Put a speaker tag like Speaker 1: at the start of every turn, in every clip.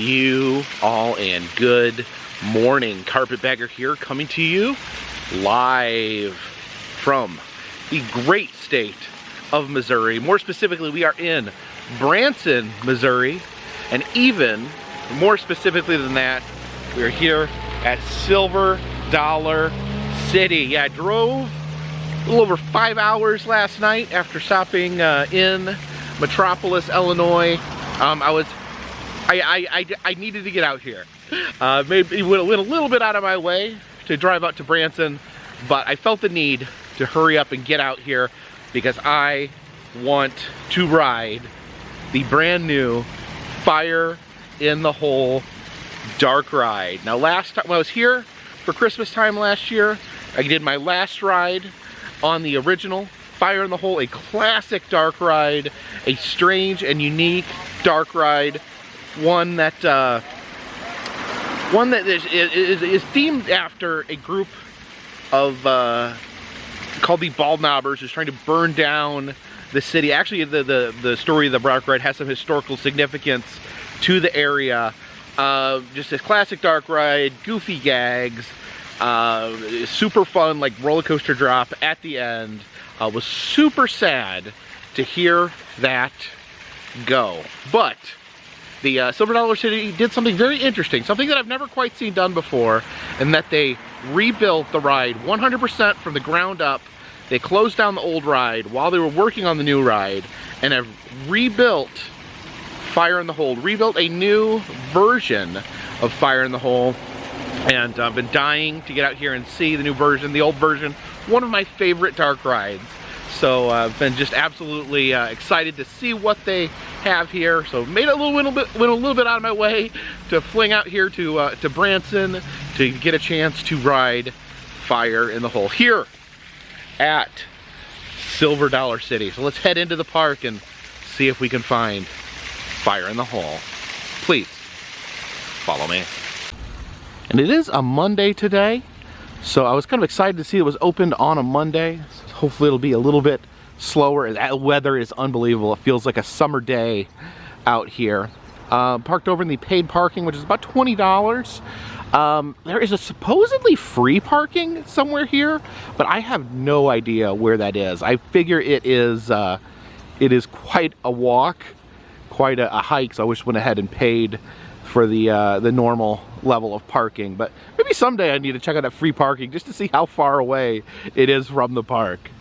Speaker 1: you all and good morning. Carpetbagger here, coming to you live from the great state of Missouri. More specifically, we are in Branson, Missouri, and even more specifically than that, we are here at Silver Dollar City. Yeah, I drove a little over 5 hours last night after stopping in Metropolis, Illinois. I needed to get out here. Maybe went a little bit out of my way to drive out to Branson, but I felt the need to hurry up and get out here because I want to ride the brand new Fire in the Hole dark ride. Now last time when I was here for Christmas time last year, I did my last ride on the original Fire in the Hole, a classic dark ride, a strange and unique dark ride, one that is themed after a group of called the Bald Knobbers, who's trying to burn down the city. Actually, the story of the dark ride has some historical significance to the area. Just a classic dark ride, goofy gags, super fun, like roller coaster drop at the end. Was super sad to hear that go. But the Silver Dollar City did something very interesting, something that I've never quite seen done before, and that they rebuilt the ride 100% from the ground up. They closed down the old ride while they were working on the new ride, and have rebuilt Fire in the Hole, rebuilt a new version of Fire in the Hole. And I've been dying to get out here and see the new version, the old version, one of my favorite dark rides. So I've been just absolutely excited to see what they have here. So went a little bit out of my way to fling out here to Branson to get a chance to ride Fire in the Hole here at Silver Dollar City. So let's head into the park and see if we can find Fire in the Hole. Please follow me. And it is a Monday today, so I was kind of excited to see it was opened on a Monday. So hopefully it'll be a little bit slower. That weather is unbelievable. It feels like a summer day out here. Parked over in the paid parking, which is about $20. There is a supposedly free parking somewhere here, but I have no idea where that is. I figure it is quite a walk, quite a hike, so I wish I went ahead and paid for the normal level of parking. But maybe someday I need to check out that free parking just to see how far away it is from the park.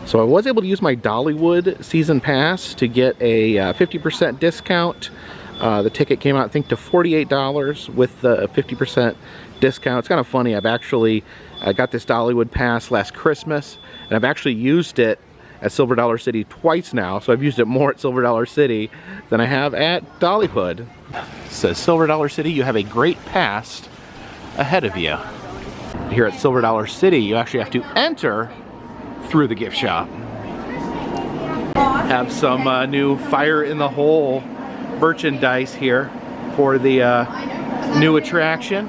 Speaker 1: So I was able to use my Dollywood season pass to get a 50% discount. The ticket came out, I think, to $48 with the 50% discount. It's kind of funny. I've actually got this Dollywood pass last Christmas, and I've actually used it at Silver Dollar City twice now. So I've used it more at Silver Dollar City than I have at Dollywood. It says Silver Dollar City, you have a great past ahead of you. Here at Silver Dollar City, you actually have to enter through the gift shop. Have some new Fire in the Hole merchandise here for the new attraction.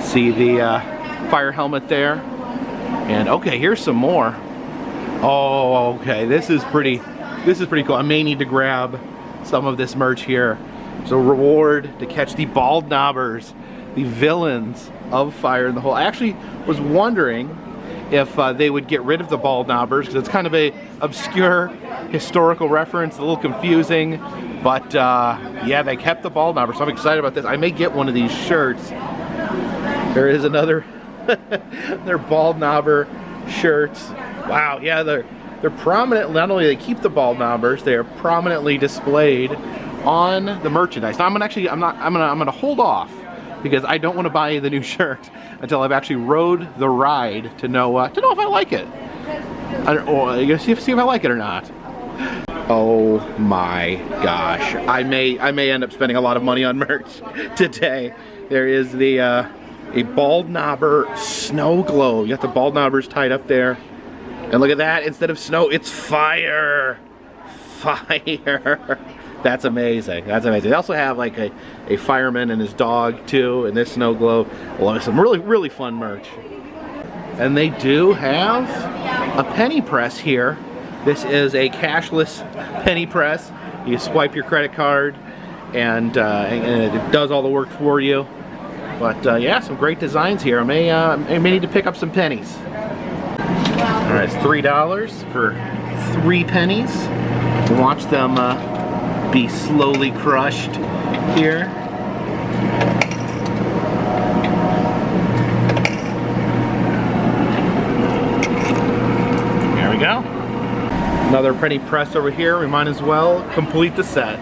Speaker 1: See the fire helmet there, and okay, here's some more. Oh, okay, this is pretty cool. I may need to grab some of this merch here. So reward to catch the Bald Knobbers, the villains of Fire in the Hole. I actually was wondering if they would get rid of the Bald Knobbers, because it's kind of a obscure historical reference, a little confusing, but yeah, they kept the Bald Knobbers, so I'm excited about this. I may get one of these shirts. There is another their Bald Knobber shirts. Wow, yeah, they're prominent. Not only do they keep the Bald Knobbers, they are prominently displayed on the merchandise. Now I'm gonna hold off because I don't want to buy the new shirt until I've actually rode the ride to know if I like it. I guess see if I like it or not. Oh my gosh, I may end up spending a lot of money on merch today. There is the a Bald Knobber snow globe. You got the Bald Knobbers tied up there, and look at that. Instead of snow, it's fire. Fire. That's amazing. That's amazing. They also have like a fireman and his dog too, and this snow globe. Some really fun merch. And they do have a penny press here. This is a cashless penny press. You swipe your credit card, and it does all the work for you. But yeah, some great designs here. I may need to pick up some pennies. All right, it's $3 for 3 pennies. Watch them be slowly crushed here. There we go. Another penny press over here. We might as well complete the set.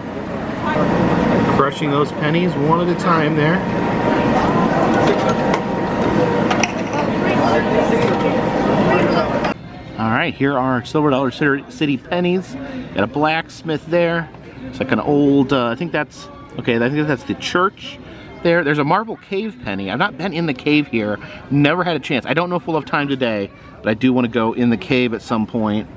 Speaker 1: Crushing those pennies one at a time there. All right, here are Silver Dollar City pennies. Got a blacksmith there. It's like an old, I think that's the church there. There's a marble cave penny. I've not been in the cave here. Never had a chance. I don't know if we'll have time today, but I do want to go in the cave at some point.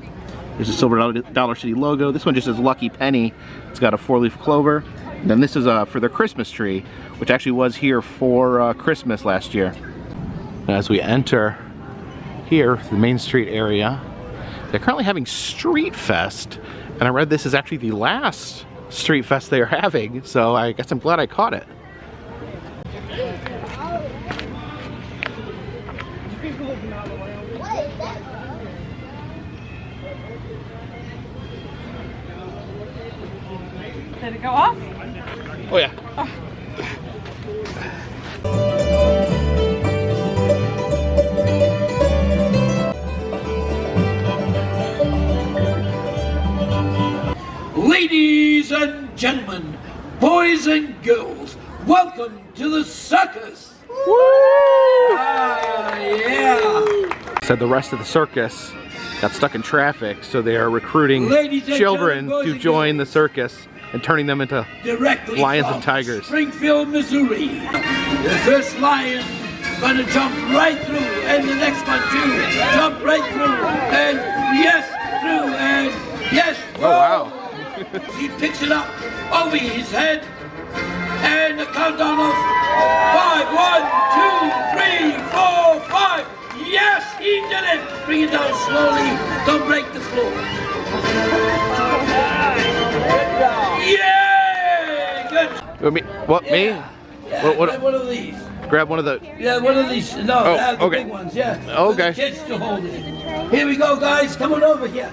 Speaker 1: There's a Silver Dollar City logo. This one just says Lucky Penny. It's got a 4-leaf clover. And then this is for their Christmas tree, which actually was here for Christmas last year. As we enter here, the Main Street area, they're currently having Street Fest. And I read this is actually the last Street Fest they are having, so I guess I'm glad I caught it.
Speaker 2: Did it go off?
Speaker 1: Oh yeah.
Speaker 2: Oh.
Speaker 3: Ladies and gentlemen, boys and girls, welcome to the circus!
Speaker 1: Woo!
Speaker 3: Yeah!
Speaker 1: Said the rest of the circus got stuck in traffic, so they are recruiting children to join the circus and turning them into lions and tigers.
Speaker 3: Springfield, Missouri. The first lion gonna jump right through, and the next one too. Jump right through, and yes, through, and yes.
Speaker 1: Oh wow.
Speaker 3: He picks it up over his head, and the countdown of 5, 1, 2, 3, 4, 5. Yes, he did it. Bring it down slowly. Don't break the floor. Yeah, good.
Speaker 1: Me? What, me?
Speaker 3: Yeah,
Speaker 1: what?
Speaker 3: grab one of these.
Speaker 1: Grab one of the...
Speaker 3: Yeah, one of these. No,
Speaker 1: Oh,
Speaker 3: the
Speaker 1: okay.
Speaker 3: big ones, yeah.
Speaker 1: Okay.
Speaker 3: For the kids to hold it. Here we go, guys. Come on over here.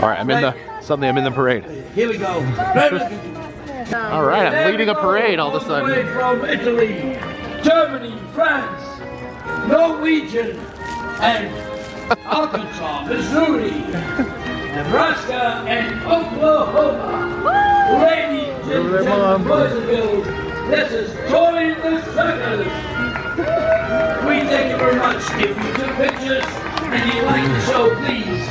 Speaker 1: All right, I'm in the parade.
Speaker 3: Here we go.
Speaker 1: All right, I'm leading a parade all of a sudden.
Speaker 3: Way from Italy, Germany, France, Norwegian, and Arkansas, Missouri, Nebraska, and Oklahoma. Ladies and gentlemen, boys and girls, this is Join the Circus. We thank you very much. If you took pictures and you like the show, please.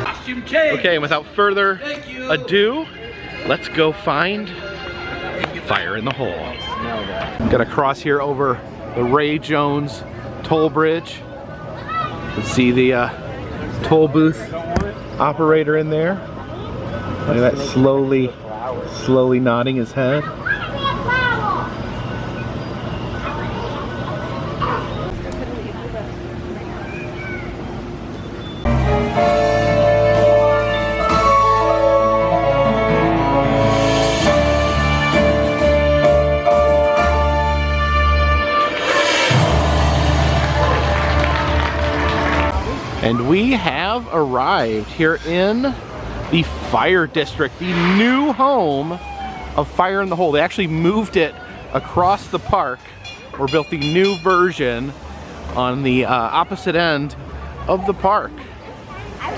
Speaker 3: Costume change.
Speaker 1: Okay, and without further ado, let's go find Fire in the Hole. Gotta cross here over the Ray Jones toll bridge. Let's see the toll booth operator in there. Look at that, slowly nodding his head. And we have arrived here in the Fire District, the new home of Fire in the Hole. They actually moved it across the park, or built the new version on the opposite end of the park.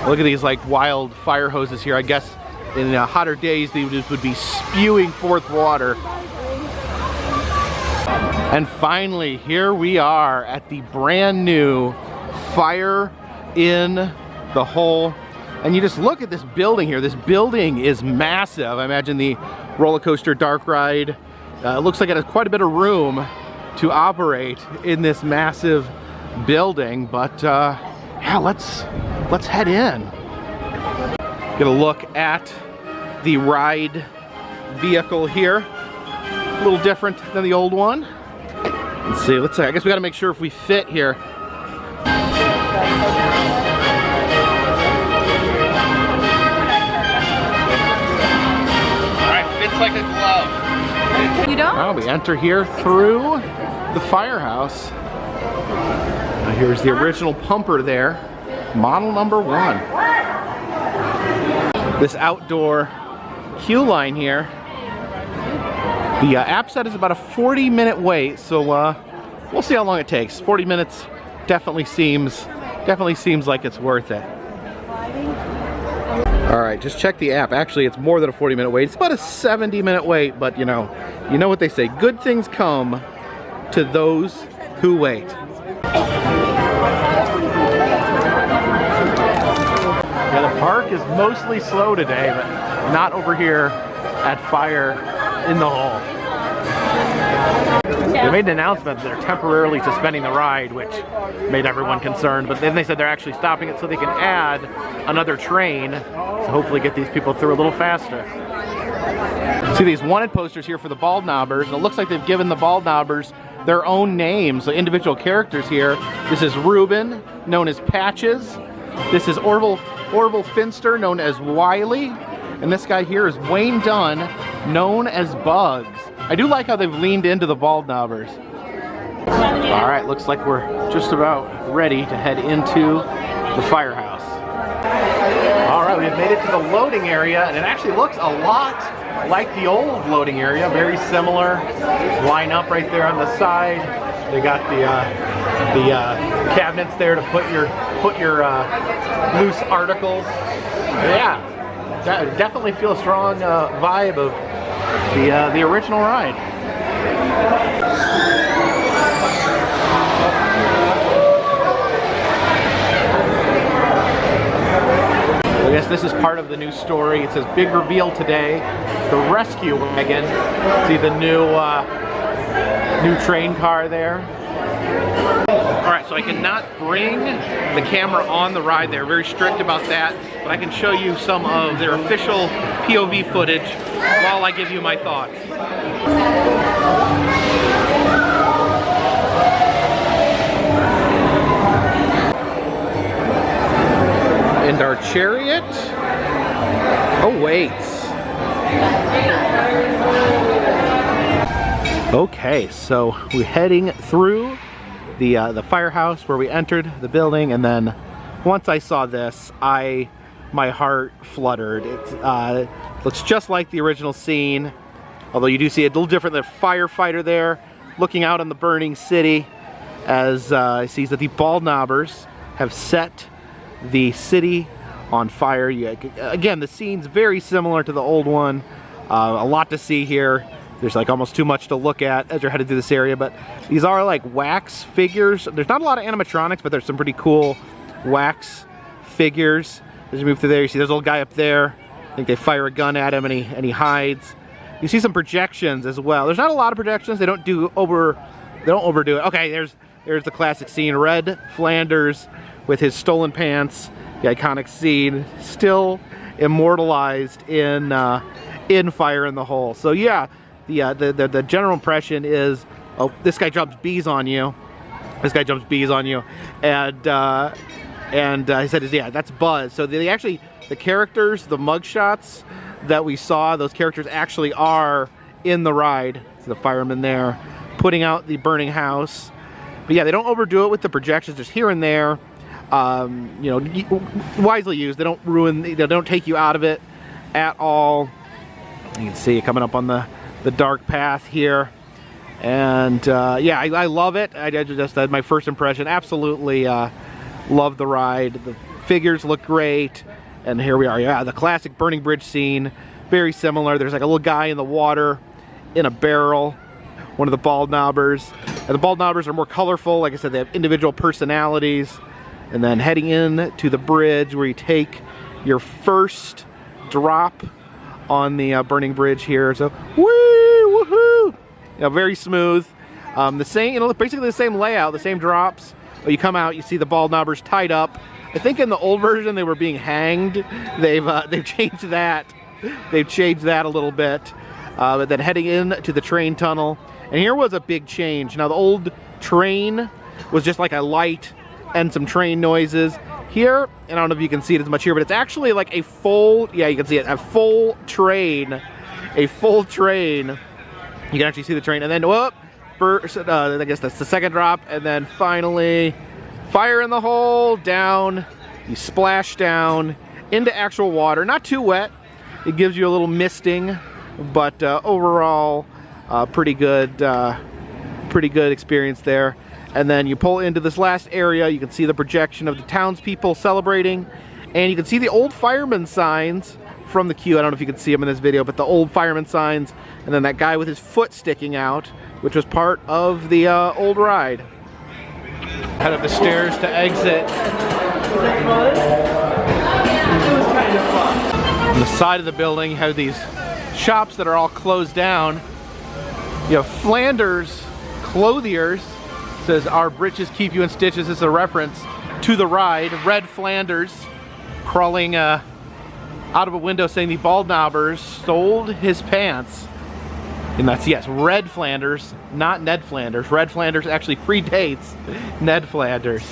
Speaker 1: Look at these like wild fire hoses here. I guess in hotter days they would be spewing forth water. And finally, here we are at the brand new Fire in the Hole. And you just look at this building here. This building is massive. I imagine the roller coaster dark ride looks like it has quite a bit of room to operate in this massive building. But yeah, let's head in. Get a look at the ride vehicle here. A little different than the old one. Let's see, I guess we gotta make sure if we fit here. Alright, fits like a glove.
Speaker 2: You don't?
Speaker 1: Well, we enter here through the firehouse. Now here's the original pumper there. Model number 1. This outdoor queue line here. The app said is about a 40-minute wait, so we'll see how long it takes. 40 minutes definitely seems like it's worth it. All right, just check the app. Actually, it's more than a 40-minute wait. It's about a 70-minute wait, but you know what they say. Good things come to those who wait. Yeah, the park is mostly slow today, but not over here at Fire in the Hall. They made an announcement that they're temporarily suspending the ride, which made everyone concerned, but then they said they're actually stopping it so they can add another train to hopefully get these people through a little faster. See these wanted posters here for the Bald Knobbers, and it looks like they've given the Bald Knobbers their own names, so individual characters here. This is Ruben, known as Patches. This is Orville Finster, known as Wiley. And this guy here is Wayne Dunn, known as Bugs. I do like how they've leaned into the Bald Knobbers. All right, looks like we're just about ready to head into the firehouse. All right, we've made it to the loading area, and it actually looks a lot like the old loading area. Very similar. Line up right there on the side. They got the cabinets there to put your loose articles. Yeah. Definitely feel a strong vibe of the original ride. I guess this is part of the new story. It says big reveal today. The rescue wagon. See the new train car there. Alright, so I cannot bring the camera on the ride. They're very strict about that, but I can show you some of their official POV footage while I give you my thoughts. And our chariot awaits. Okay, so we're heading through the firehouse where we entered the building, and then once I saw this, my heart fluttered. It looks just like the original scene, although you do see a little different. The firefighter there looking out on the burning city as he sees that the Bald Knobbers have set the city on fire. Again, the scene's very similar to the old one. A lot to see here. There's like almost too much to look at as you're headed through this area, but these are like wax figures. There's not a lot of animatronics, but there's some pretty cool wax figures. As you move through there, you see there's a little guy up there. I think they fire a gun at him and he hides. You see some projections as well. There's not a lot of projections. They don't overdo it. Okay, there's the classic scene. Red Flanders with his stolen pants. The iconic scene, still immortalized in Fire in the Hole. So yeah. The general impression is, oh, this guy jumps bees on you. This guy jumps bees on you, and I said, yeah, that's Buzz. So the characters, the mugshots that we saw, those characters actually are in the ride. So the fireman there, putting out the burning house. But yeah, they don't overdo it with the projections. Just here and there, you know, wisely used. They don't ruin. They don't take you out of it at all. You can see it coming up on the dark path here, and yeah, I love it. I just had my first impression. Absolutely love the ride. The figures look great, and here we are. Yeah, the classic burning bridge scene, very similar. There's like a little guy in the water in a barrel, one of the Bald Knobbers, and the Bald Knobbers are more colorful. Like I said, they have individual personalities. And then heading in to the bridge where you take your first drop on the burning bridge here. So woohoo! You know, very smooth. The same, you know, basically the same layout, the same drops. But you come out, you see the Bald Knobbers tied up. I think in the old version they were being hanged. They've changed that they've changed that a little bit. But then heading into the train tunnel. And here was a big change. Now the old train was just like a light and some train noises. Here, and I don't know if you can see it as much here, but it's actually like a full, yeah, you can see it, a full train. A full train. You can actually see the train. And then, whoop, first, I guess that's the second drop. And then finally, fire in the hole, down. You splash down into actual water. Not too wet. It gives you a little misting, but overall, pretty good experience there. And then you pull into this last area. You can see the projection of the townspeople celebrating, and you can see the old fireman signs from the queue. I don't know if you can see them in this video, but the old fireman signs, and then that guy with his foot sticking out, which was part of the old ride. Head up the stairs to exit. On the side of the building, you have these shops that are all closed down. You have Flanders Clothiers. It says, "Our breeches keep you in stitches." This is a reference to the ride. Red Flanders crawling out of a window saying the bald knobbers sold his pants. And that's, yes, Red Flanders, not Ned Flanders. Red Flanders actually predates Ned Flanders.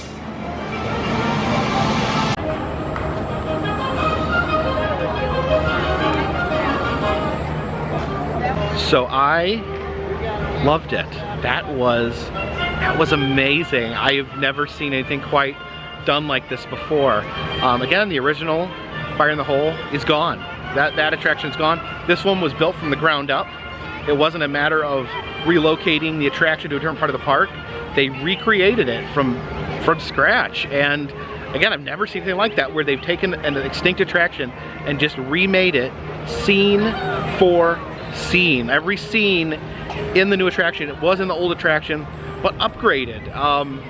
Speaker 1: So I loved it. That was amazing. I have never seen anything quite done like this before. Again, the original Fire in the Hole is gone. That attraction's gone. This one was built from the ground up. It wasn't a matter of relocating the attraction to a different part of the park. They recreated it from scratch. And again, I've never seen anything like that, where they've taken an extinct attraction and just remade it scene for scene. Every scene in the new attraction, it was in the old attraction, but upgraded.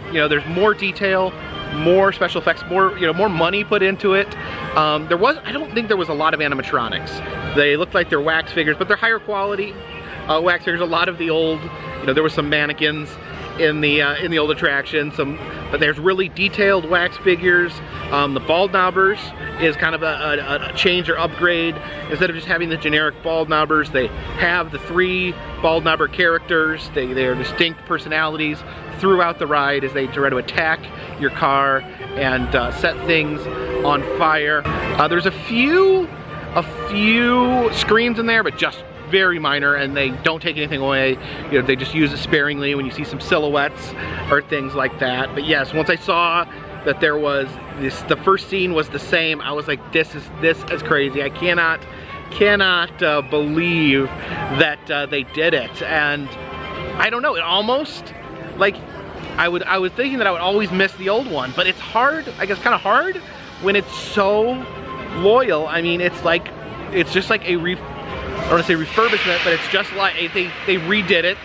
Speaker 1: You know, there's more detail, more special effects, more money put into it. I don't think there was a lot of animatronics. They looked like they're wax figures, but they're higher quality wax figures. A lot of the old, there was some mannequins in the old attraction, but there's really detailed wax figures. The bald knobbers is kind of a change or upgrade. Instead of just having the generic bald knobbers, they have the 3 bald knobber characters. They are distinct personalities throughout the ride as they try to attack your car and set things on fire. There's a few screams in there, but just very minor, and they don't take anything away. They just use it sparingly when you see some silhouettes or things like that. But yes, once I saw that there was the first scene was the same, I was like, this is crazy. I cannot believe that they did it. And I don't know, it almost, like, I was thinking that I would always miss the old one, but it's hard, I guess kind of hard when it's so loyal. I mean, it's just like I don't want to say refurbishment, but it's just like they redid it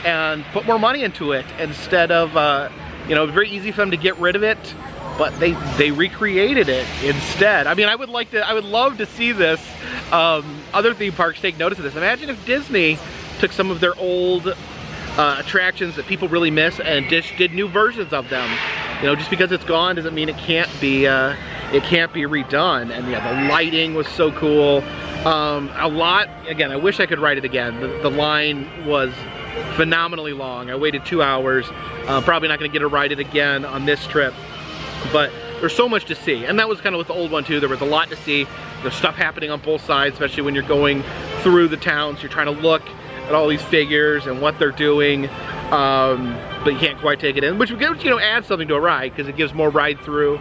Speaker 1: and put more money into it instead of, it was very easy for them to get rid of it, but they recreated it instead. I mean, I would love to see this. Other theme parks take notice of this. Imagine if Disney took some of their old attractions that people really miss and did new versions of them. Just because it's gone doesn't mean it can't be redone. And yeah, the lighting was so cool. Again, I wish I could ride it again. The line was phenomenally long. I waited 2 hours. Probably not gonna get to ride it again on this trip, but there's so much to see. And that was kind of with the old one too. There was a lot to see. There's stuff happening on both sides, especially when you're going through the towns. You're trying to look at all these figures and what they're doing, but you can't quite take it in, which adds something to a ride, because it gives more ride through,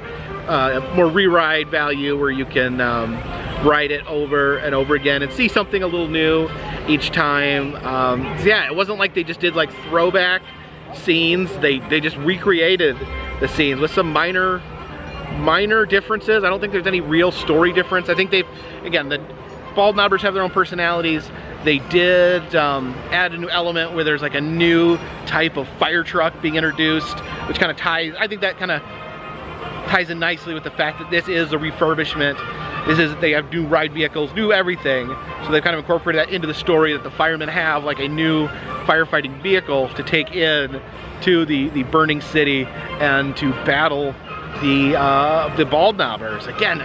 Speaker 1: more re-ride value, where you can ride it over and over again and see something a little new each time. So yeah, it wasn't like they just did like throwback scenes. They just recreated the scenes with some minor differences. I don't think there's any real story difference. I think again, the bald knobbers have their own personalities. They did add a new element where there's like a new type of fire truck being introduced, which kind of ties, I think that kind of ties in nicely with the fact that this is a refurbishment. They have new ride vehicles, new everything. So they've kind of incorporated that into the story, that the firemen have like a new firefighting vehicle to take in to the burning city and to battle the bald knobbers. Again,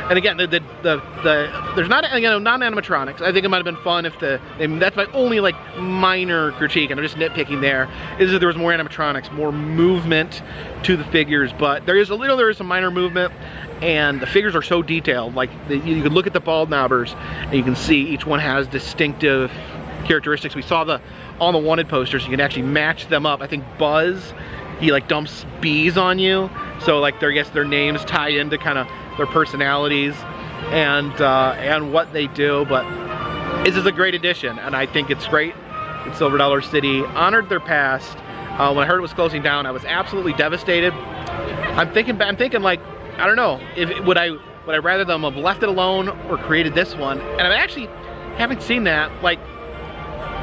Speaker 1: And again, there's not, you know, non-animatronics. I think it might have been fun if that's my only like minor critique, and I'm just nitpicking there, is that there was more animatronics, more movement to the figures, but there is some minor movement, and the figures are so detailed. Like you can look at the bald knobbers and you can see each one has distinctive characteristics. We saw on the wanted posters, you can actually match them up. I think Buzz, he like dumps bees on you, so like I guess their names tie into kind of their personalities and what they do. But this is a great addition, and I think it's great. And Silver Dollar City honored their past. When I heard it was closing down, I was absolutely devastated. I'm thinking like, I don't know, would I rather them have left it alone or created this one? And I'm actually, having seen that, like,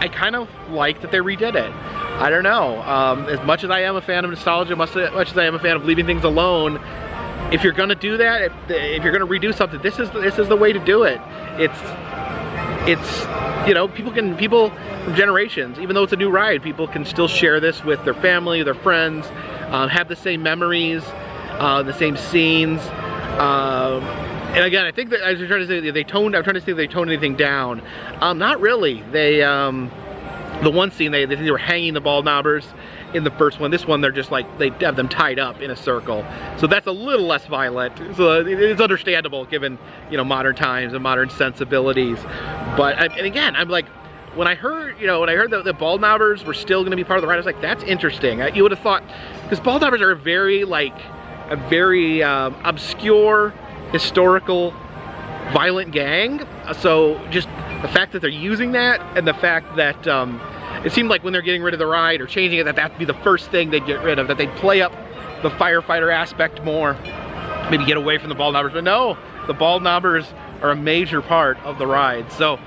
Speaker 1: I kind of like that they redid it. I don't know. As much as I am a fan of nostalgia, much as I am a fan of leaving things alone, if you're gonna do that, if you're gonna redo something, this is the way to do it. It's you know, people from generations, even though it's a new ride, people can still share this with their family, their friends, have the same memories, the same scenes. And again, I think that I was trying to say I'm trying to see if they toned anything down. Not really. They the one scene they were hanging the bald knobbers in the first one. This one they're just like, they have them tied up in a circle. So that's a little less violent. So it's understandable given, you know, modern times and modern sensibilities. But and again, I'm like, when I heard that the bald knobbers were still going to be part of the ride, I was like, that's interesting. You would have thought, because bald knobbers are a very obscure, historical, violent gang. So just the fact that they're using that, and the fact that it seemed like when they're getting rid of the ride or changing it, that'd be the first thing they'd get rid of, that they'd play up the firefighter aspect more, maybe get away from the bald knobbers. But no, the bald knobbers are a major part of the ride. So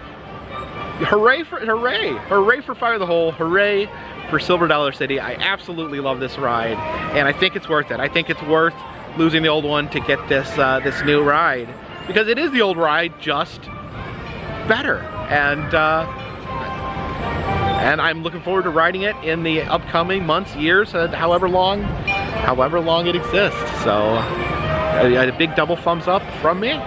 Speaker 1: hooray for Fire the Hole, hooray for Silver Dollar City. I absolutely love this ride, and I think it's worth it. I think it's worth losing the old one to get this this new ride, because it is the old ride, just better. And I'm looking forward to riding it in the upcoming months, years, however long it exists. So a big double thumbs up from me.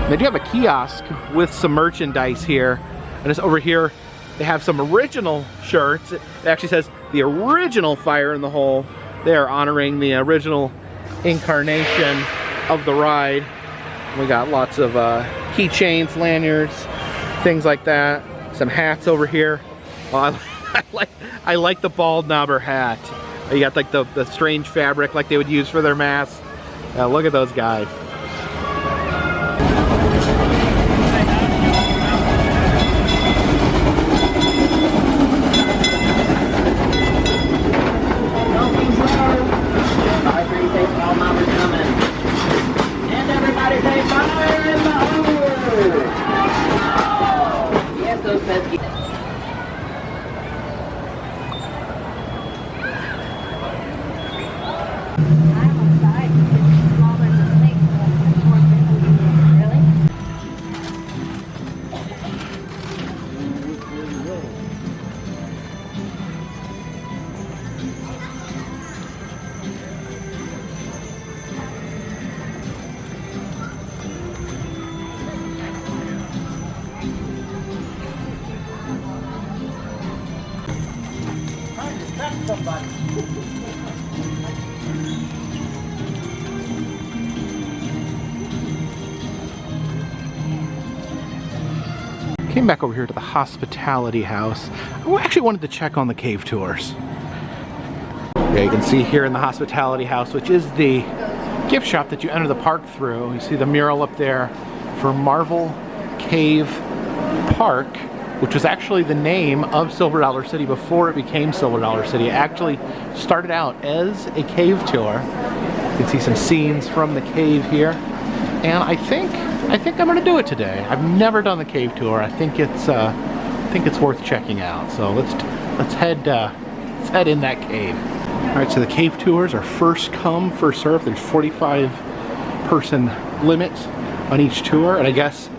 Speaker 1: They do have a kiosk with some merchandise here, and it's over here. They have some original shirts. It actually says the original Fire in the Hole. They are honoring the original incarnation of the ride. We got lots of keychains, lanyards, things like that. Some hats over here. Well, I like the bald knobber hat. You got like the strange fabric like they would use for their masks. Look at those guys. Came back over here to the hospitality house. I actually wanted to check on the cave tours. Yeah, you can see here in the hospitality house, which is the gift shop that you enter the park through. You see the mural up there for Marvel Cave Park, which was actually the name of Silver Dollar City before it became Silver Dollar City. It actually started out as a cave tour. You can see some scenes from the cave here. And I think I'm gonna do it today. I've never done the cave tour. I think it's worth checking out. So let's head in that cave. All right, so the cave tours are first come, first served. There's 45 person limit on each tour, and I guess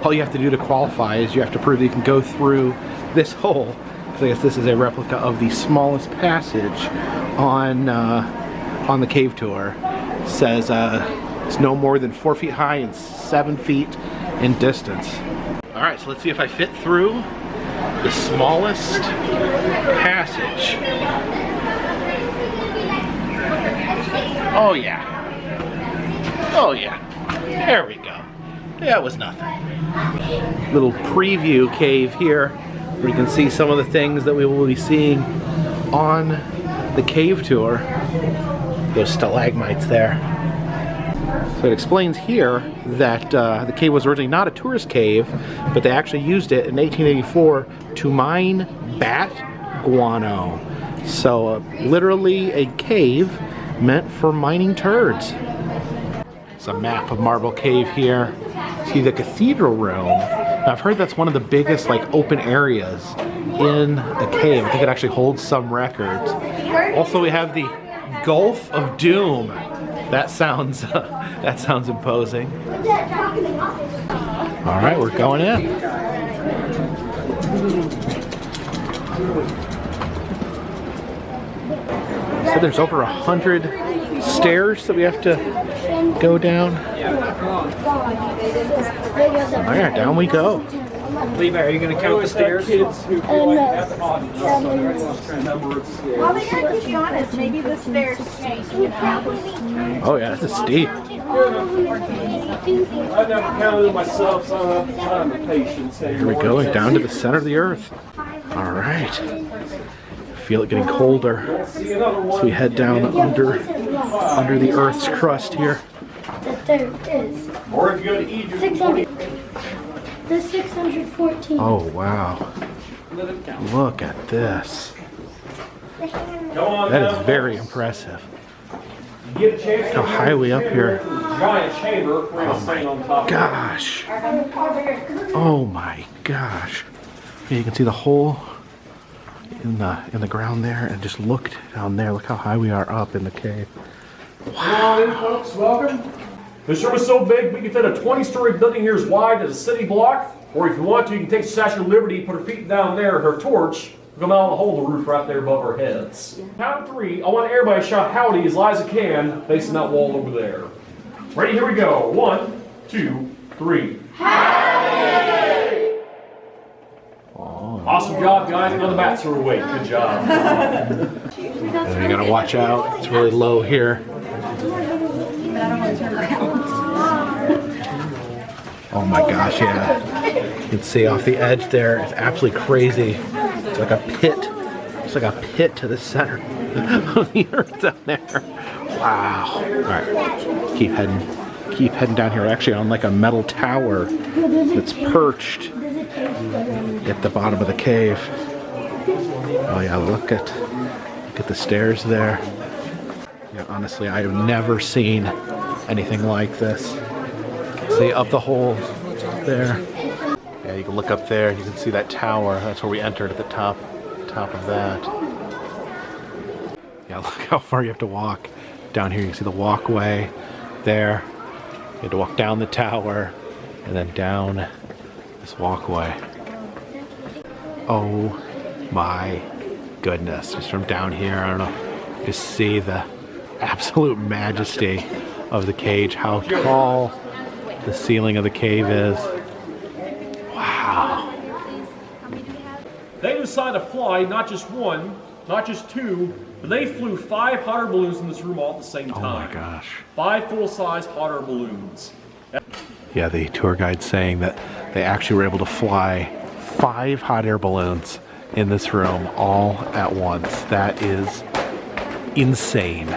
Speaker 1: all you have to do to qualify is you have to prove that you can go through this hole, because I guess this is a replica of the smallest passage on the cave tour. It says It's no more than 4 feet high and 7 feet in distance. All right, so let's see if I fit through the smallest passage. Oh yeah. Oh yeah. There we go. That was nothing. Little preview cave here where you can see some of the things that we will be seeing on the cave tour. Those stalagmites there. So it explains here that the cave was originally not a tourist cave, but they actually used it in 1884 to mine bat guano. So literally a cave meant for mining turds. It's a map of Marble Cave here. See the cathedral room. Now, I've heard that's one of the biggest like open areas in a cave. I think it actually holds some records. Also, we have the Gulf of Doom. That sounds imposing. All right, we're going in. So there's over 100 stairs that we have to go down. All right, down we go.
Speaker 2: Levi, are you going to count the stairs?
Speaker 4: Well, they're going to keep you honest. Maybe the stairs change, you know?
Speaker 1: Oh yeah, this is steep.
Speaker 2: I never counted myself, so I don't have time or patience.
Speaker 1: Here we go, down to the center of the earth. All right. Feel it getting colder as we head down under the Earth's crust here.
Speaker 5: There is.
Speaker 2: Or if you go to Egypt,
Speaker 5: 600. There's 614.
Speaker 1: Oh wow! Look at this. That is very impressive.
Speaker 2: get a chance
Speaker 1: How high are we up here?
Speaker 2: Giant chamber.
Speaker 1: Oh my gosh! Oh my gosh! Yeah, you can see the hole in the ground there, and just look down there. Look how high we are up in the cave.
Speaker 2: Wow. Hello, folks. Welcome. This room is so big we can fit a 20-story building here as wide as a city block. Or if you want to, you can take the Statue of Liberty, put her feet down there, her torch, come out on the hole in the roof right there above our heads. Count of three. I want everybody to shout howdy as loud as you can, facing that wall over there. Ready? Here we go. 1, 2, 3. Howdy! Awesome job, guys. None of the bats are awake. Good job.
Speaker 1: And you gotta watch out. It's really low here. Oh my gosh, yeah. You can see off the edge there, it's absolutely crazy. It's like a pit. It's like a pit to the center of the earth down there. Wow. Alright, keep heading down here. We're actually on like a metal tower that's perched at the bottom of the cave. Oh yeah, look at the stairs there. Yeah, honestly, I have never seen anything like this. See up the hole there. Yeah, you can look up there and you can see that tower. That's where we entered at the top of that. Yeah, look how far you have to walk. Down here you can see the walkway there. You have to walk down the tower and then down this walkway. Oh my goodness. Just from down here, I don't know, you just see the absolute majesty of the cage, how tall the ceiling of the cave is. Wow.
Speaker 2: They decided to fly not just one, not just two, but they flew 5 hot air balloons in this room all at the same time.
Speaker 1: Oh my gosh.
Speaker 2: 5 full-size hot air balloons.
Speaker 1: Yeah, the tour guide's saying that they actually were able to fly 5 hot air balloons in this room all at once. That is insane.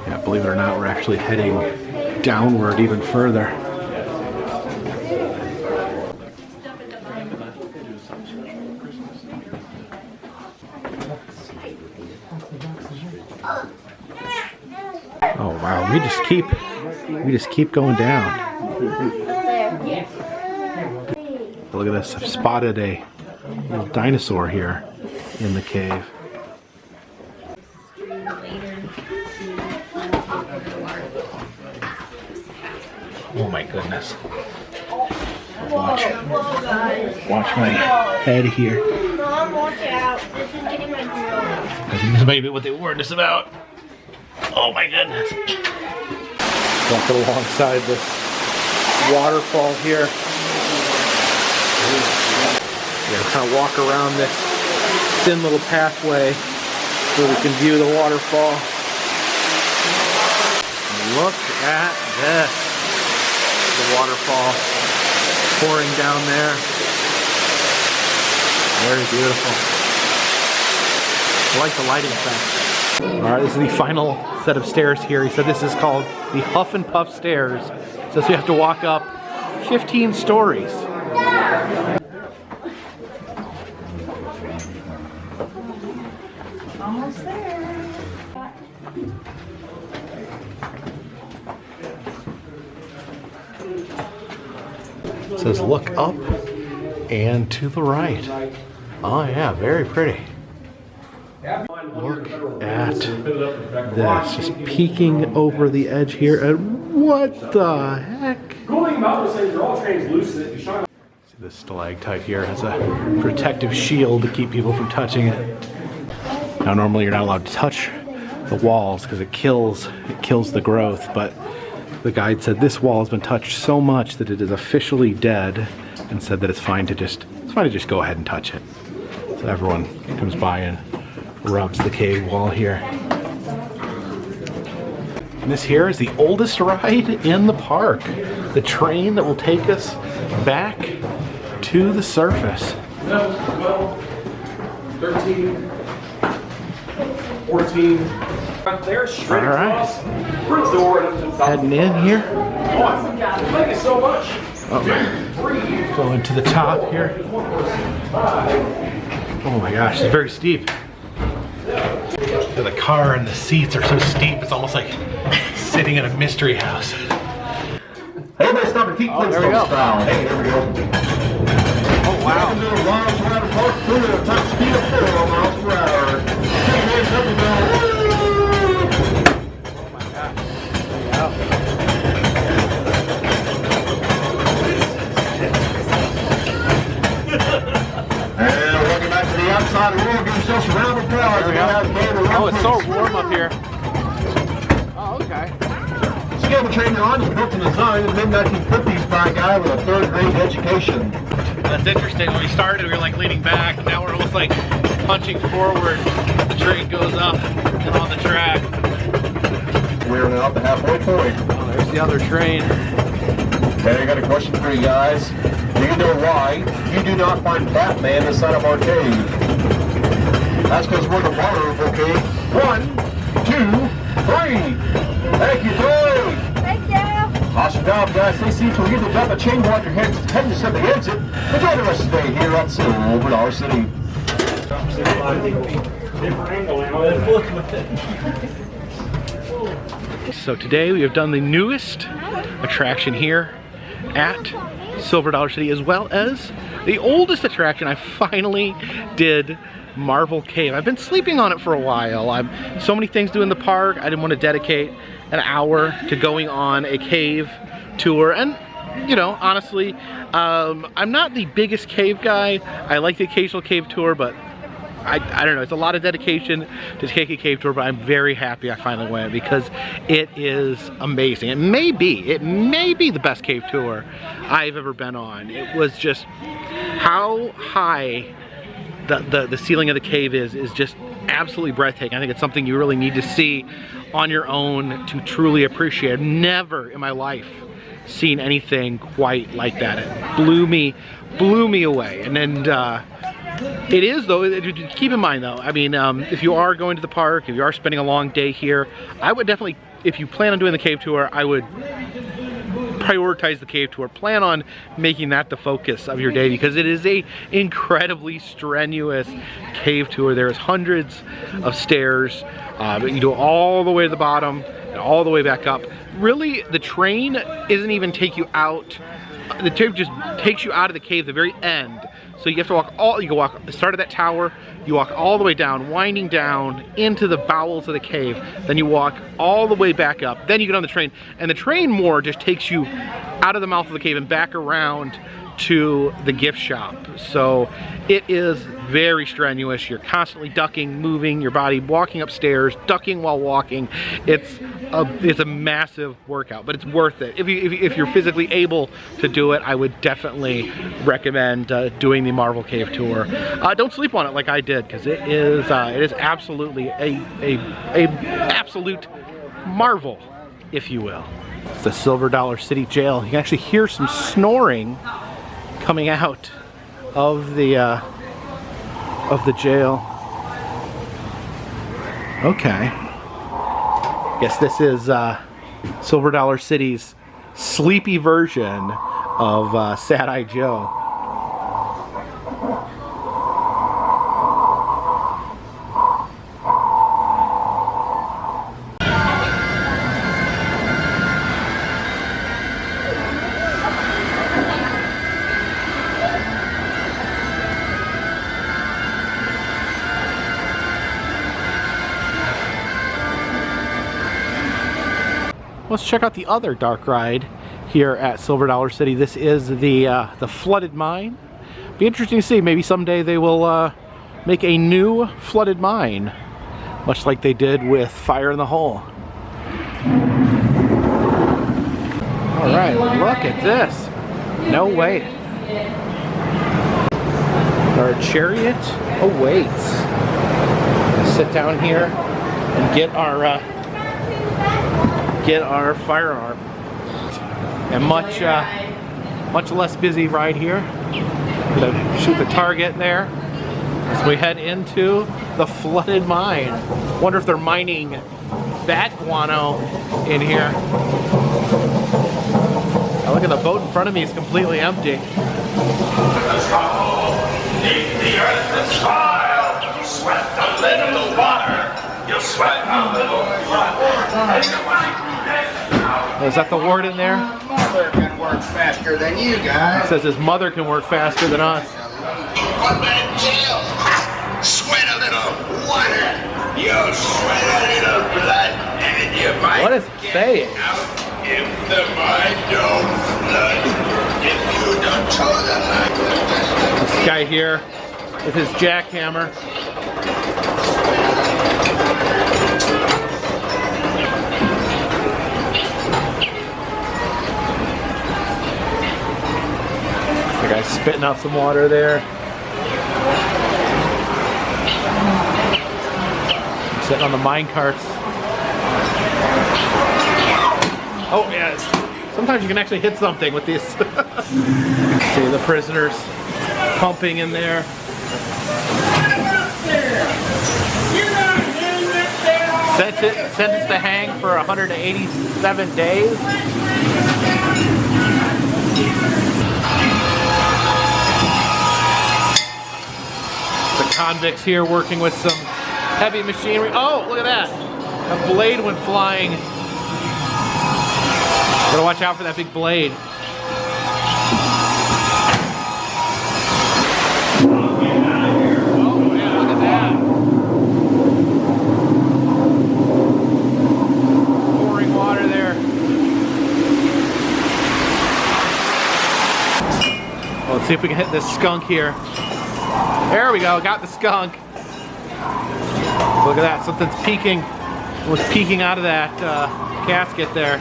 Speaker 1: Yeah, believe it or not, we're actually heading downward even further. Oh wow, we just keep going down. Look at this, I've spotted a little dinosaur here in the cave. Oh my goodness. Watch my head here.
Speaker 4: about. This is getting my
Speaker 1: I think this may be what they warned us about. Oh my goodness. Walking alongside this waterfall here. We're kind of walk around this thin little pathway so we can view the waterfall. Look at this. The waterfall pouring down there. Very beautiful. I like the lighting effect. Alright, this is the final set of stairs here. He said this is called the Huff and Puff Stairs. So we have to walk up 15 stories.
Speaker 4: Almost there.
Speaker 1: It says look up and to the right. Oh yeah, very pretty. Look at this, just peeking over the edge here, and what the heck?
Speaker 2: Cool thing about those things, they're all translucent. You shine.
Speaker 1: See, this stalactite here has a protective shield to keep people from touching it. Now normally you're not allowed to touch the walls because it kills the growth, but the guide said this wall has been touched so much that it is officially dead, and said that it's fine to just go ahead and touch it. So everyone comes by and rubs the cave wall here. And this here is the oldest ride in the park. The train that will take us back to the surface.
Speaker 2: 12, 13, 14. Right there, straight across. Through the door and up to the top.
Speaker 1: Heading in here.
Speaker 2: Thank you so much.
Speaker 1: Going to the top here. Oh my gosh, it's very steep. The car and the seats are so steep, it's almost like sitting in a mystery house.
Speaker 6: Everybody stop and keep
Speaker 1: there we go.
Speaker 6: style. Hey, there we go.
Speaker 1: Oh wow.
Speaker 6: Top speed of 4 miles per hour.
Speaker 1: Oh my gosh. There you go.
Speaker 6: And welcome back to the outside world. Give yourself a round of applause.
Speaker 1: Oh, it's so warm up here. Oh, okay.
Speaker 6: Scale the train you're on is built and designed in the mid-1950s by a guy with a third-grade education.
Speaker 1: That's interesting. When we started, we were like leaning back. Now we're almost like punching forward. The train goes up and on the track.
Speaker 6: We're now at the halfway point.
Speaker 1: Oh, there's the other train.
Speaker 6: Okay, I got a question for you guys. Do you know why you do not find Batman inside of our cave? That's because we're the water, okay? 1, 2, 3. Thank you, Troy.
Speaker 4: Thank you.
Speaker 6: Awesome job, guys. Stay safe till we get to drop a chain block your heads 10 to 7 the exit. Enjoy the rest of the day here at Silver Dollar City.
Speaker 1: So today we have done the newest attraction here at Silver Dollar City, as well as the oldest attraction. I finally did Marvel Cave. I've been sleeping on it for a while. So many things to do in the park. I didn't want to dedicate an hour to going on a cave tour, and you know, honestly, I'm not the biggest cave guy. I like the occasional cave tour, but I don't know, it's a lot of dedication to take a cave tour, but I'm very happy I finally went because it is amazing. It may be the best cave tour I've ever been on. It was just how high the ceiling of the cave is just absolutely breathtaking. I think it's something you really need to see on your own to truly appreciate. I've never in my life seen anything quite like that. It blew me away. And then it is, though, keep in mind though, I mean, if you are going to the park, if you are spending a long day here, I would definitely, if you plan on doing the cave tour, I would prioritize the cave tour. Plan on making that the focus of your day because it is a incredibly strenuous cave tour. There's hundreds of stairs. You go all the way to the bottom and all the way back up. Really, the train isn't even take you out. The train just takes you out of the cave at the very end. So you have to walk you can walk the start of that tower, you walk all the way down, winding down into the bowels of the cave, then you walk all the way back up, then you get on the train, and the train more just takes you out of the mouth of the cave and back around to the gift shop. So it is very strenuous. You're constantly ducking, moving your body, walking upstairs, ducking while walking. It's a massive workout, but it's worth it. If you're physically able to do it, I would definitely recommend doing the Marvel Cave tour. Don't sleep on it like I did, because it is absolutely a absolute marvel, if you will. It's the Silver Dollar City Jail. You can actually hear some snoring coming out of the jail. Okay. Guess this is Silver Dollar City's sleepy version of Sad Eye Joe. Let's check out the other dark ride here at Silver Dollar City. This is the flooded mine. Be interesting to see. Maybe someday they will make a new flooded mine, much like they did with Fire in the Hole. All right, look at this. No way. Our chariot awaits. Let's sit down here and get our firearm. And much less busy ride here. Gonna shoot the target there as we head into the flooded mine. Wonder if they're mining bat guano in here. Now look at the boat in front of me is completely empty.
Speaker 7: The earth is soil. You sweat a little water. You sweat a little water.
Speaker 1: Is that the word in there?
Speaker 8: Mother can work faster than you guys.
Speaker 1: It says his mother can work faster than us.
Speaker 7: 1 minute jail. Sweat a little water. You sweat a little blood, and you might
Speaker 1: What is it saying?
Speaker 7: out if the mine don't flood. If you don't toe the line.
Speaker 1: This guy here with his jackhammer. The guy's spitting out some water there. Sitting on the mine carts. Oh yes. Sometimes you can actually hit something with these. See the prisoners pumping in there. Sentenced to hang for 187 days. The convicts here working with some heavy machinery. Oh, look at that. A blade went flying. Gotta watch out for that big blade. Oh, yeah, look at that. Pouring water there. Well, let's see if we can hit this skunk here. There we go, got the skunk. Look at that, something's peeking. It was peeking out of that casket there.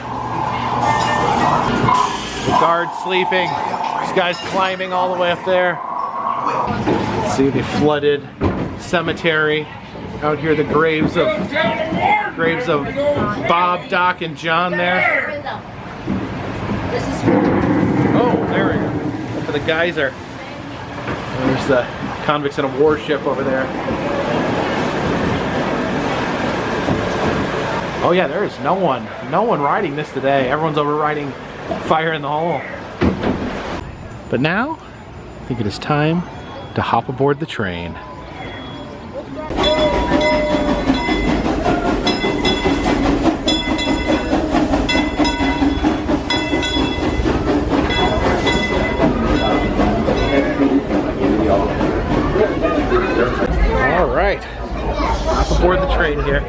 Speaker 1: The guard's sleeping. This guy's climbing all the way up there. Let's see the flooded cemetery. Out here, the graves of Bob, Doc, and John there. Oh, there we go. Up for the geyser. There's the convicts in a warship over there. Oh yeah, there is no one riding this today. Everyone's over riding Fire in the Hole. But now, I think it is time to hop aboard the train. All right, hop aboard the train here.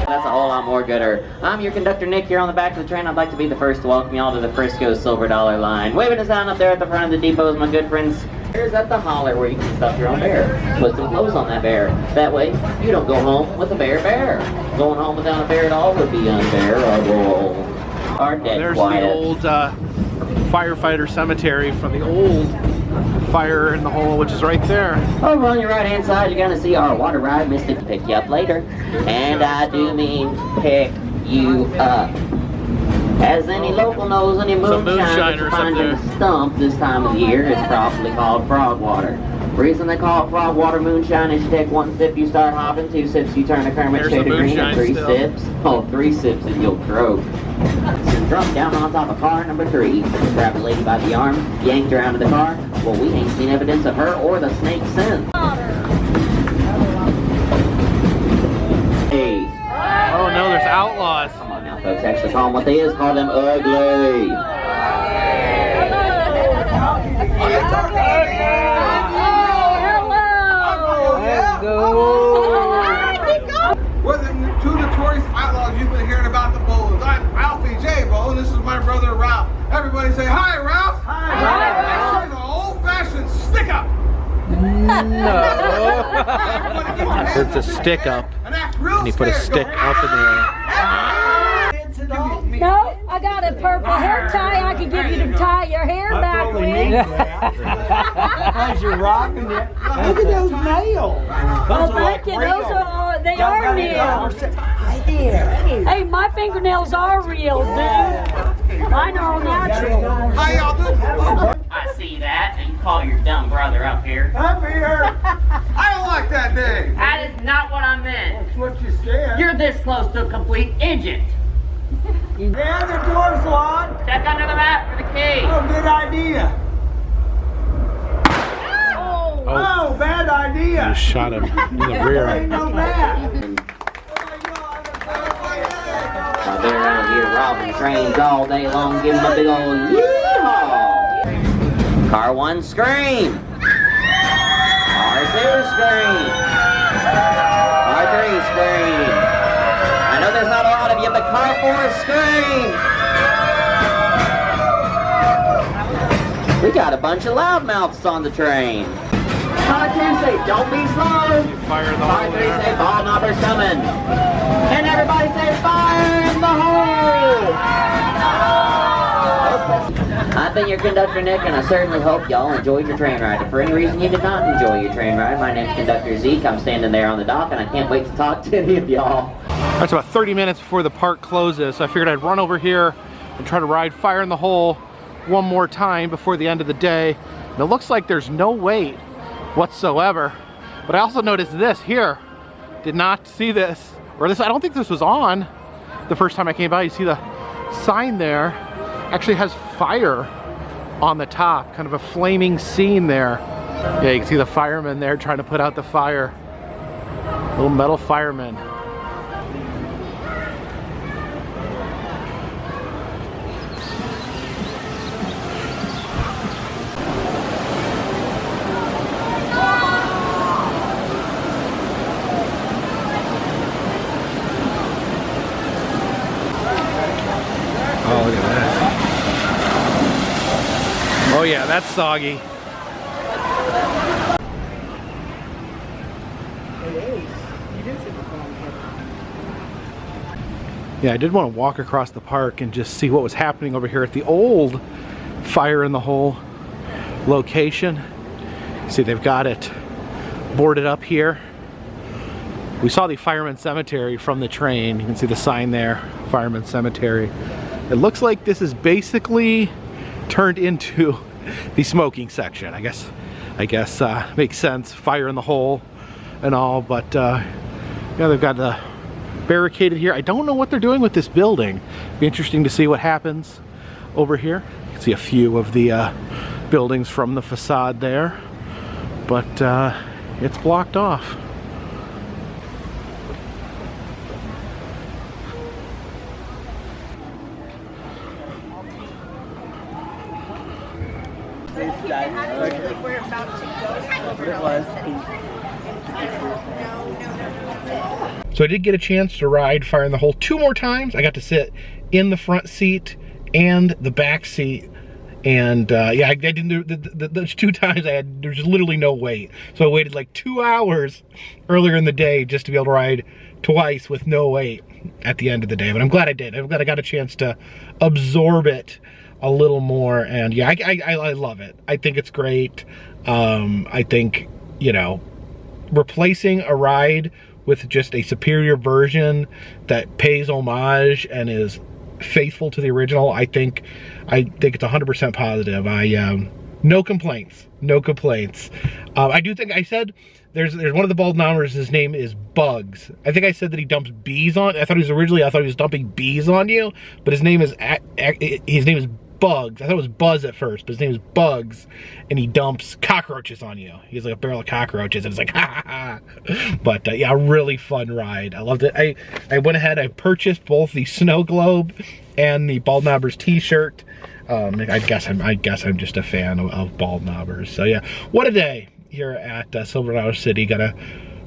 Speaker 9: That's a whole lot more gooder. I'm your conductor Nick here on the back of the train. I'd like to be the first to welcome y'all to the Frisco Silver Dollar line. Waving us down up there at the front of the depot is my good friends. Here's at the holler where you can stuff your own bear. Put some clothes on that bear. That way, you don't go home with a bare bear. Going home without a bear at all would be unbearable. Or dead
Speaker 1: There's
Speaker 9: quiet.
Speaker 1: the old firefighter cemetery from the old Fire in the Hole, which is right there.
Speaker 9: Over on your right hand side, you're gonna see our water ride. Mystic to pick you up later. And I do mean pick you up. As any local knows, any moonshine that you find in the stump this time of the year is probably called frog water. The reason they call it frog water moonshine is you take 1 sip, you start hopping, 2 sips, you turn a Kermit shade of green, and 3 sips. Oh, 3 sips and you'll croak. So drunk down on top of car number 3. Grab the lady by the arm, yanked her out of the car. Well, we ain't seen evidence of her or the snake since. Hey.
Speaker 1: Oh no, there's outlaws.
Speaker 9: Come on now, folks. Actually call them what they is. Call them ugly.
Speaker 8: We're the 2 notorious outlaws you've been hearing about the Bowlers. I'm Ralphie J. Bowl, and this is my brother Ralph. Everybody say hi, Ralph. Hi. This is an old-fashioned stick-up.
Speaker 1: So it's a stick up, and he put a stick up in the air.
Speaker 10: No, I got a purple hair tie. I can give you to tie your hair back with.
Speaker 3: Because you're rocking it. Look at those nails.
Speaker 10: Well, thank you. Those are, they are nails. Hey, my fingernails are real, dude. Mine are all natural.
Speaker 8: How y'all doing?
Speaker 9: I see that, and you call your dumb brother up here.
Speaker 8: Up here. I don't like that name.
Speaker 9: That is not what I meant.
Speaker 8: That's what you said.
Speaker 9: You're this close to a complete idiot.
Speaker 3: Yeah, the door's locked.
Speaker 9: Check under the mat for the key.
Speaker 3: Oh, good idea.
Speaker 1: Oh,
Speaker 3: bad idea.
Speaker 1: you shot him in the rear.
Speaker 3: Ain't no bad.
Speaker 9: I've been around here robbing trains all day long, giving them a big old yeehaw. Car 1 scream. Car 2 scream. Car 3 scream. I know there's not a lot of you, but car 4 scream. We got a bunch of loudmouths on the train. Car 2 say, don't be slow.
Speaker 1: Fire in the
Speaker 9: Car
Speaker 1: hole
Speaker 9: 3
Speaker 1: there.
Speaker 9: say, ball knobber's coming. And everybody say, fire in the hole. I've been your conductor, Nick, and I certainly hope y'all enjoyed your train ride. If for any reason you did not enjoy your train ride, my name's Conductor Zeke. I'm standing there on the dock, and I can't wait to talk to any of y'all.
Speaker 1: That's about 30 minutes before the park closes, so I figured I'd run over here and try to ride Fire in the Hole one more time before the end of the day. And it looks like there's no wait whatsoever. But I also noticed this here. Did not see this, or this, I don't think this was on the first time I came by. You see the sign there actually has fire on the top, kind of a flaming scene there. Yeah, you can see the firemen there trying to put out the fire. Little metal firemen. Oh, look at that. Oh yeah, that's soggy. Yeah, I did want to walk across the park and just see what was happening over here at the old Fire in the Hole location. See, they've got it boarded up here. We saw the Fireman's Cemetery from the train. You can see the sign there, Fireman's Cemetery. It looks like this is basically turned into the smoking section. I guess makes sense. Fire in the hole and all, but yeah, they've got the barricaded here. I don't know what they're doing with this building. Be interesting to see what happens over here. You can see a few of the buildings from the facade there, but it's blocked off.
Speaker 4: We're about to go.
Speaker 3: It was.
Speaker 1: So I did get a chance to ride Fire in the Hole 2 more times. I got to sit in the front seat and the back seat. And yeah, I didn't do those 2 times. There was literally no wait. So I waited like 2 hours earlier in the day just to be able to ride twice with no wait at the end of the day. But I'm glad I did. I'm glad I got a chance to absorb it a little more. And yeah, I love it. I think it's great. I think, you know, replacing a ride with just a superior version that pays homage and is faithful to the original, I think it's 100% positive. No complaints, no complaints. I do think I said there's one of the bald knobbers, his name is Bugs. I think I said that he dumps bees on. I thought he was dumping bees on you, but his name is Bugs. I thought it was Buzz at first, but his name is Bugs, and he dumps cockroaches on you. He has like a barrel of cockroaches, and it's like, ha ha ha. But yeah, a really fun ride. I loved it. I went ahead, I purchased both the Snow Globe and the Bald Knobbers t-shirt. I guess I'm just a fan of Bald Knobbers. So yeah, what a day here at Silver Dollar City. Gotta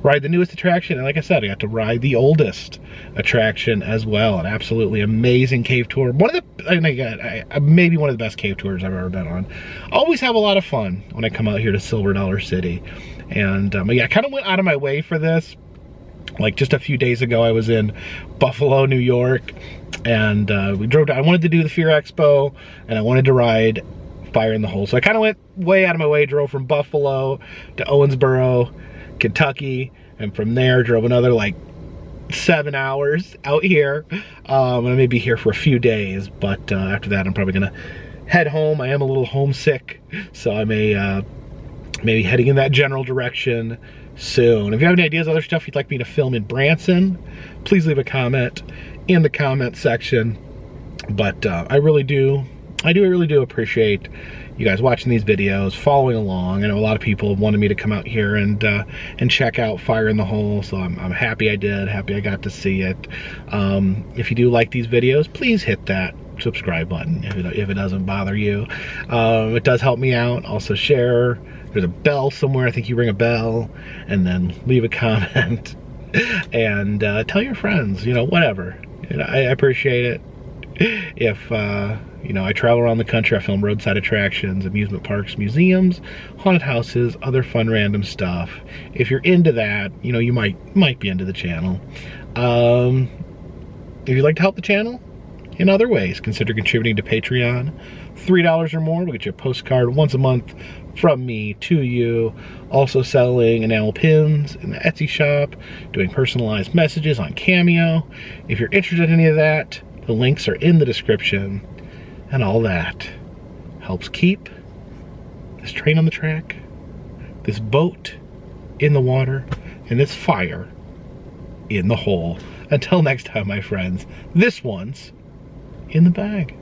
Speaker 1: ride the newest attraction, and like I said, I got to ride the oldest attraction as well. An absolutely amazing cave tour. Maybe one of the best cave tours I've ever been on. Always have a lot of fun when I come out here to Silver Dollar City. And yeah, I kind of went out of my way for this. Like just a few days ago, I was in Buffalo, New York, and we drove down. I wanted to do the Fear Expo, and I wanted to ride Fire in the Hole. So I kind of went way out of my way, drove from Buffalo to Owensboro, Kentucky, and from there drove another like 7 hours out here. I may be here for a few days, but after that I'm probably gonna head home. I am a little homesick, so I may be heading in that general direction soon. If you have any ideas, other stuff you'd like me to film in Branson, please leave a comment in the comment section. But I really do appreciate you guys watching these videos, following along. I know a lot of people have wanted me to come out here and check out Fire in the Hole, so I'm happy I did, happy I got to see it. If you do like these videos, please hit that subscribe button if it doesn't bother you. It does help me out. Also share. There's a bell somewhere. I think you ring a bell, and then leave a comment and tell your friends, you know, whatever. You know, I appreciate it. If you know, I travel around the country, I film roadside attractions, amusement parks, museums, haunted houses, other fun random stuff. If you're into that, you know, you might be into the channel. If you'd like to help the channel in other ways, consider contributing to Patreon. $3 or more will get you a postcard once a month from me to you. Also selling enamel pins in the Etsy shop, doing personalized messages on Cameo. If you're interested in any of that, the links are in the description. And all that helps keep this train on the track, this boat in the water, and this fire in the hole. Until next time, my friends, this one's in the bag.